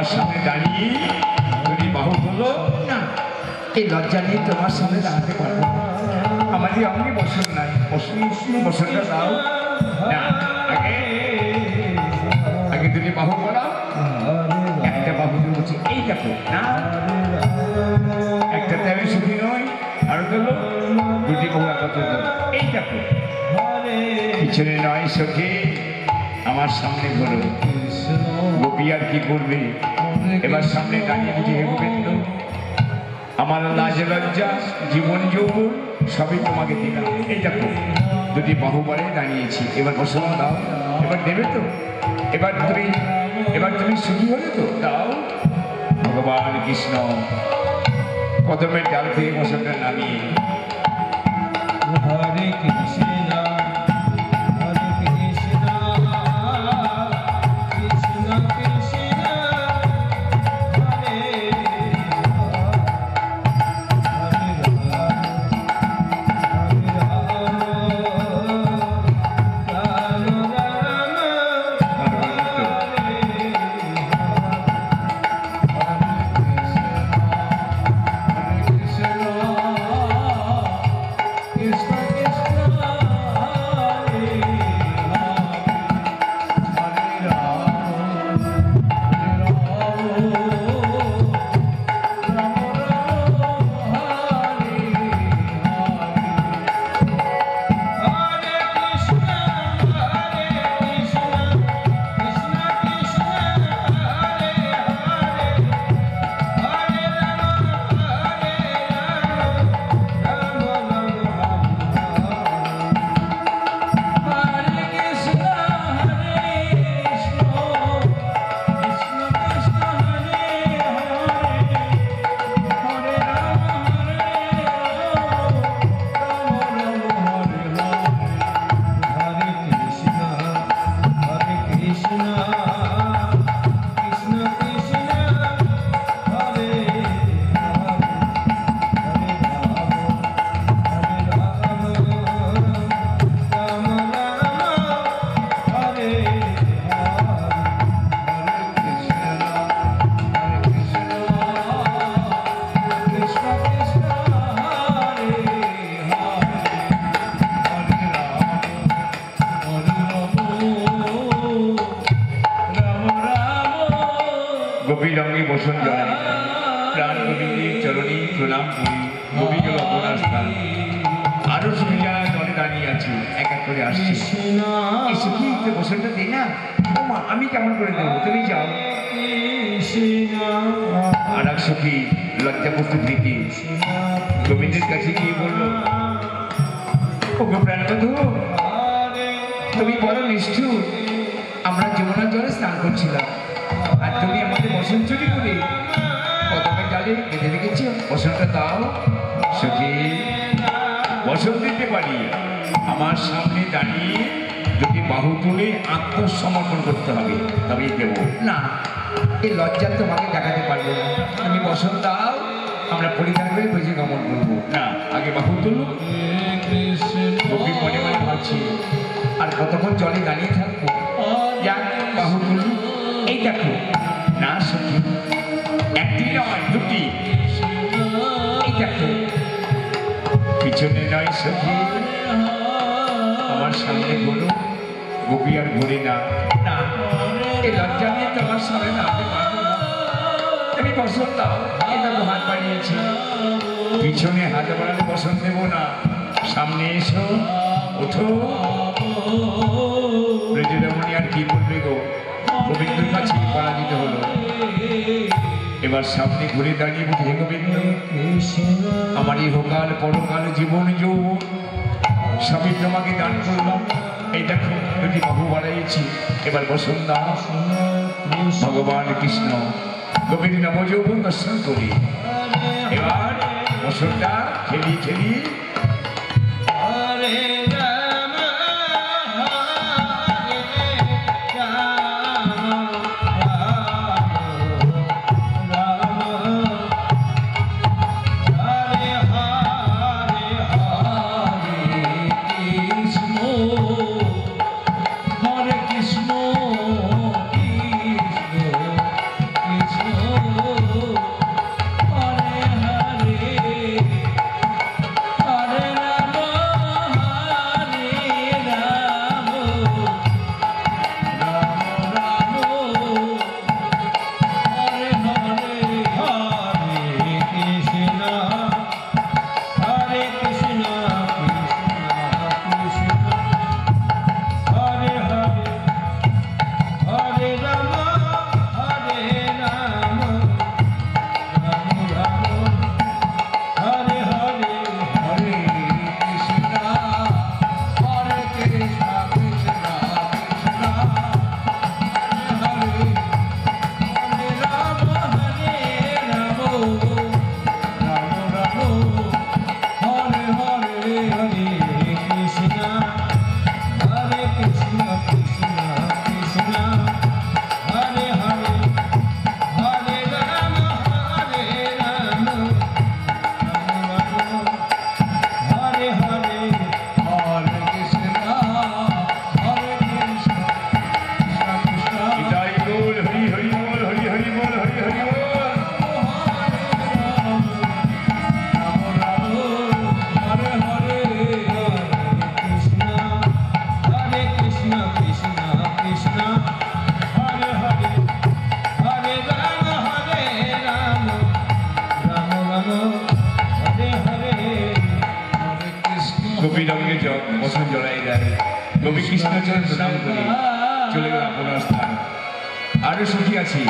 আমার সামনে দাঁড়িয়ে যদি বাহু হলো না, এই লজ্জা নিয়ে তোমার সামনে দাঁড়াতে পারবো না। আমাদের অঙ্গে বসন নাই, বসনটা দাও না। আগে যদি বাহু করা, একটা বাহু বলছি এই দেখো না, একটাতে আমি সুখী নই, আরো দিল দুটি বাহু একত্র এই দেখো। পিছনে নয় সখী, আমার সামনে বলো। গোপী আর কি করবে, এবার সামনে দাঁড়িয়ে বুঝি হে গোবিন্দ, আমার লাজ লজ্জা জীবন যৌবন সবই তোমাকে দিলাম। এই দেখো দুটি বাহুবলে দাঁড়িয়েছি, এবার বসন দাও। এবার দেবে তো, এবার তুমি সুখী হলে তো দাও। ভগবান কৃষ্ণ কদমের ডাল থেকে বসনটা নামিয়ে হরে কৃষ্ণ গোপী রঙে বসন জড়াই প্রাণ গোবিন্দের চরণী প্রণাম করি। গোপী গেল আপনার স্থান, আরো সুখী যারা দলে দাঁড়িয়ে আছি এক এক করে আসছি। এই সুখী বসনটা দিই না, আমি কেমন করে দেবো, তুমি যাও। আর এক সুখী লজ্জা প্রস্তুত থেকে গোবিন্দের কাছে গিয়ে বললো, ও গো প্রাণবন্ধু, তুমি বড় নিষ্ঠুর। আমরা যমুনার জলে স্নান করছিলাম, আর তুমি আমাদের বসন চুরি করে কদমের ডালে বেঁধে রেখেছো। বসনটা দাও। সখী বসন দিতে পারি, আমার সামনে দাঁড়িয়ে যদি বাহু তুলে আত্মসমর্পণ করতে হবে তবেই দেবো না। এই লজ্জা তোমাকে দেখাতে পারবো না। তুমি বসন দাও, আমরা পরিধান করে বেঁচে গমন করবো না। আগে বাহু তুলো। গোপী মনে মনে ভাবছি আর কতক্ষণ জলে দাঁড়িয়ে থাকবো, যাক বাহু তুলি। এই দেখো না সখী, একটি নয় দুটি, এই দেখো পিছনে নয় সখী, আমার সামনে বলো। গোপী আর ঘুরে না, না এই লজ্জা নিয়ে তোমার সামনে দাঁড়াতে পারবো না। তুমি বসন দাও। এই দেখো হাত বাড়িয়েছি, পিছনে হাত বাড়ালে বসন দেবো না। সামনে এসো, ওঠো। ব্রজরমণী আর কি বলবে গো, গোবিন্দর কাছে পরাজিত হলো। এবার সামনে ঘুরে দাঁড়িয়ে বুঝে, গোবিন্দ আমার ইহকাল পরকাল জীবন যৌবন সবই তোমাকে দান করলাম। এই দেখো দুটি বাহু বাড়াইছি, এবার বসন দাও। ভগবান কৃষ্ণ গোবিন্দ নবযৌবন দর্শন করি। এবার বসনটা খেলি খেলি গোপী রঙে বসন জড়াই যায় গোপী কৃষ্ণচরণ প্রণাম করে চলে গেল আপনার স্থান। আরো সুখী আছি